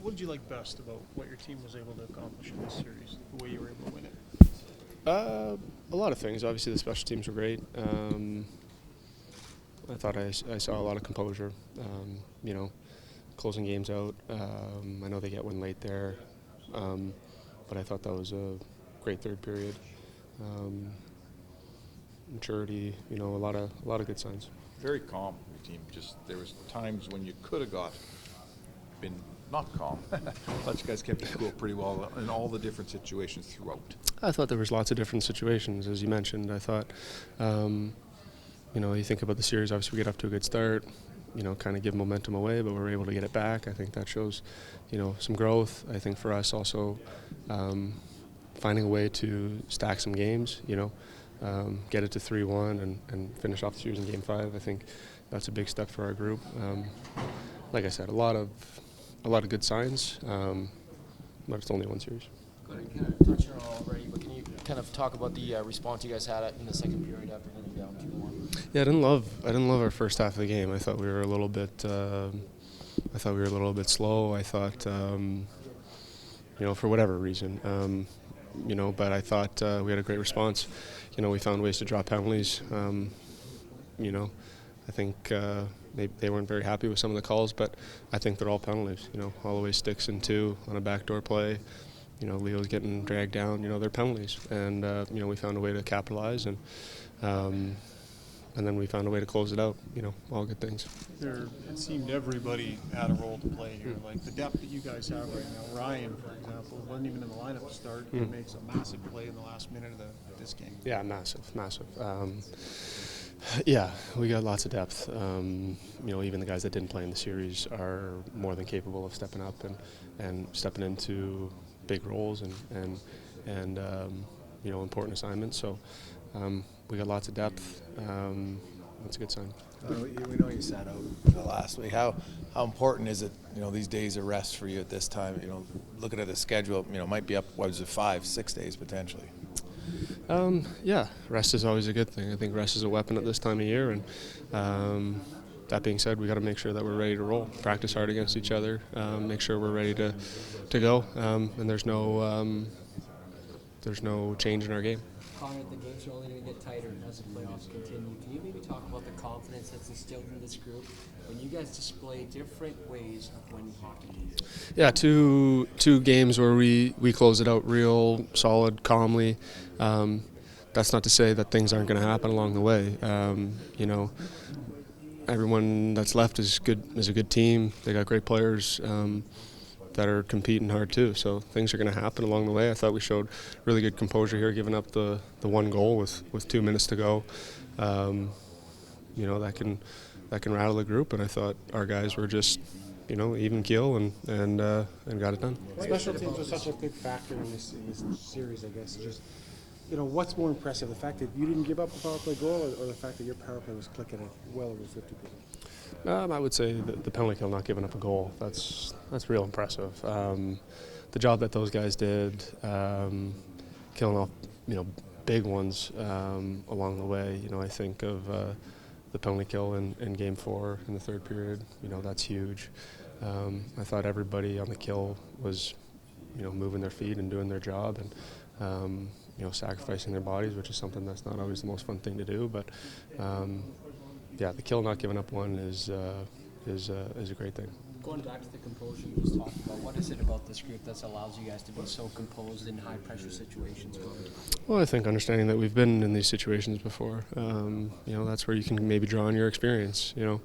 What did you like best about what your team was able to accomplish in this series, the way you were able to win it? A lot of things. Obviously, the special teams were great. I thought I saw a lot of composure. You know, closing games out. I know they get one late there, but I thought that was a great third period. Um, Maturity. You know, a lot of good signs. Very calm, your team. Just there was times when you could have been not calm. I thought you guys kept it cool pretty well in all the different situations throughout. I thought there was lots of different situations, as you mentioned. I thought, you know, you think about the series. Obviously, we get off to a good start. You know, kind of give momentum away, but we're able to get it back. I think that shows, you know, some growth. I think for us also, finding a way to stack some games. You know, get it to 3-1 and finish off the series in Game 5. I think that's a big step for our group. Like I said, a lot of good signs, but it's only one series. Go ahead. You kind of touched on it already, but can you kind of talk about the response you guys had in the second period after getting down 2-1? Yeah, I didn't love our first half of the game. I thought we were a little bit slow. I thought, you know, for whatever reason, you know, but I thought we had a great response. You know, we found ways to draw penalties. You know, I think they weren't very happy with some of the calls, but I think they're all penalties. You know, Holloway sticks in two on a backdoor play. You know, Leo's getting dragged down. You know, they're penalties, and you know, we found a way to capitalize, and then we found a way to close it out. You know, all good things. It seemed everybody had a role to play here. Like the depth that you guys have right now. Ryan, for example, wasn't even in the lineup to start. He makes a massive play in the last minute of this game. Yeah, massive. Yeah, we got lots of depth. You know, even the guys that didn't play in the series are more than capable of stepping up and stepping into big roles and you know, important assignments. So we got lots of depth. That's a good sign. We know you sat out the last week. How important is it, you know, these days of rest for you at this time? You know, looking at the schedule, you know, might be up, what was it, 5-6 days potentially? Yeah, rest is always a good thing. I think rest is a weapon at this time of year, and that being said, we got to make sure that we're ready to roll. Practice hard against each other. Make sure we're ready to go. And there's no change in our game. Connor, the games are only going to get tighter as the playoffs continue. Can you maybe talk about the confidence that's instilled in this group when you guys display different ways of winning hockey games? Yeah, two games where we close it out real solid, calmly. That's not to say that things aren't going to happen along the way. You know, everyone that's left is a good team. They got great players that are competing hard too. So things are going to happen along the way. I thought we showed really good composure here, giving up the one goal with 2 minutes to go. You know, that can rattle the group, and I thought our guys were just, you know, even keel and got it done. Special teams are such a big factor in this series, I guess. Just, you know, what's more impressive, the fact that you didn't give up a power play goal, or the fact that your power play was clicking at well over 50%? I would say the penalty kill, not giving up a goal. That's real impressive. The job that those guys did, killing off, you know, big ones along the way. You know, I think of the penalty kill in Game 4 in the third period. You know, that's huge. I thought everybody on the kill was, you know, moving their feet and doing their job, and you know, sacrificing their bodies, which is something that's not always the most fun thing to do. But yeah, the kill, not giving up one is a great thing. Going back to the composure you just talked about, what is it about this group that allows you guys to be so composed in high-pressure situations? Well, I think understanding that we've been in these situations before, you know, that's where you can maybe draw on your experience, you know.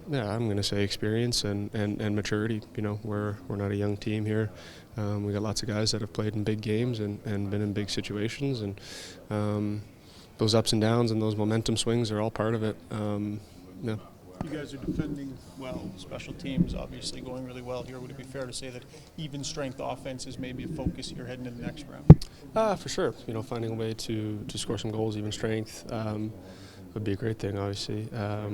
Yeah, I'm going to say experience and maturity. You know, we're not a young team here. We got lots of guys that have played in big games and been in big situations, and those ups and downs and those momentum swings are all part of it. Yeah. You guys are defending well. Special teams obviously going really well here. Would it be fair to say that even strength offense is maybe a focus here heading into the next round? For sure. You know, finding a way to score some goals, even strength, would be a great thing. Obviously, our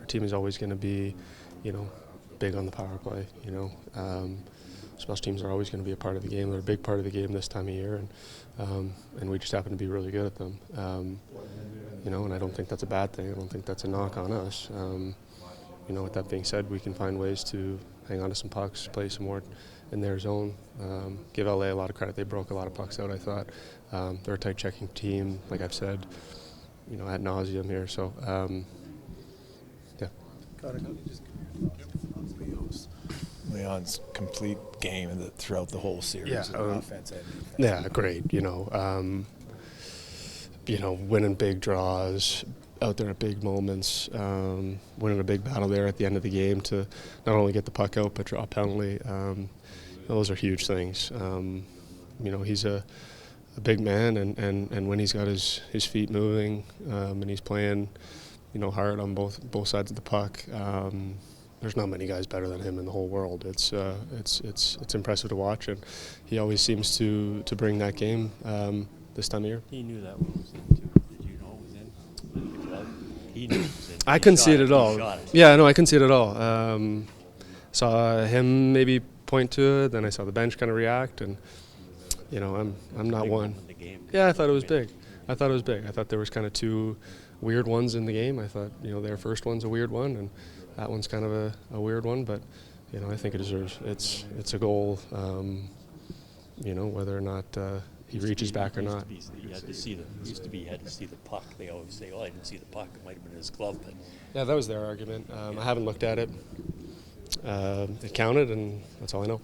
team is always going to be, you know, big on the power play. You know, special teams are always going to be a part of the game. They're a big part of the game this time of year, and we just happen to be really good at them. You know, and I don't think that's a bad thing. I don't think that's a knock on us. with that being said, we can find ways to hang on to some pucks, play some more in their zone. Give LA a lot of credit. They broke a lot of pucks out, I thought. They're a tight checking team, like I've said, ad nauseum here. So, yeah. Got it. Leon's complete game throughout the whole series, offense and defense. Yeah, great. Winning big draws, out there at big moments, winning a big battle there at the end of the game to not only get the puck out but draw a penalty. Those are huge things. He's a big man, and when he's got his feet moving and he's playing, hard on both sides of the puck. There's not many guys better than him in the whole world. It's impressive to watch, and he always seems to bring that game this time of year. He knew that one was in too. Did you know it was in the glove? He knew it was in. I couldn't see it at all. He shot it. Yeah, no, I couldn't see it at all. Saw him maybe point to it, then I saw the bench kind of react, and I'm not one. In the game. Yeah, I thought it was big. I thought there was kind of two weird ones in the game. I thought their first one's a weird one, and that one's kind of a weird one. But I think it deserves. It's a goal. Whether or not he reaches back or not. You had to see you had to see the puck. They always say, "Oh, I didn't see the puck. It might have been his glove." But Yeah, that was their argument. I haven't looked at it. It counted, and that's all I know.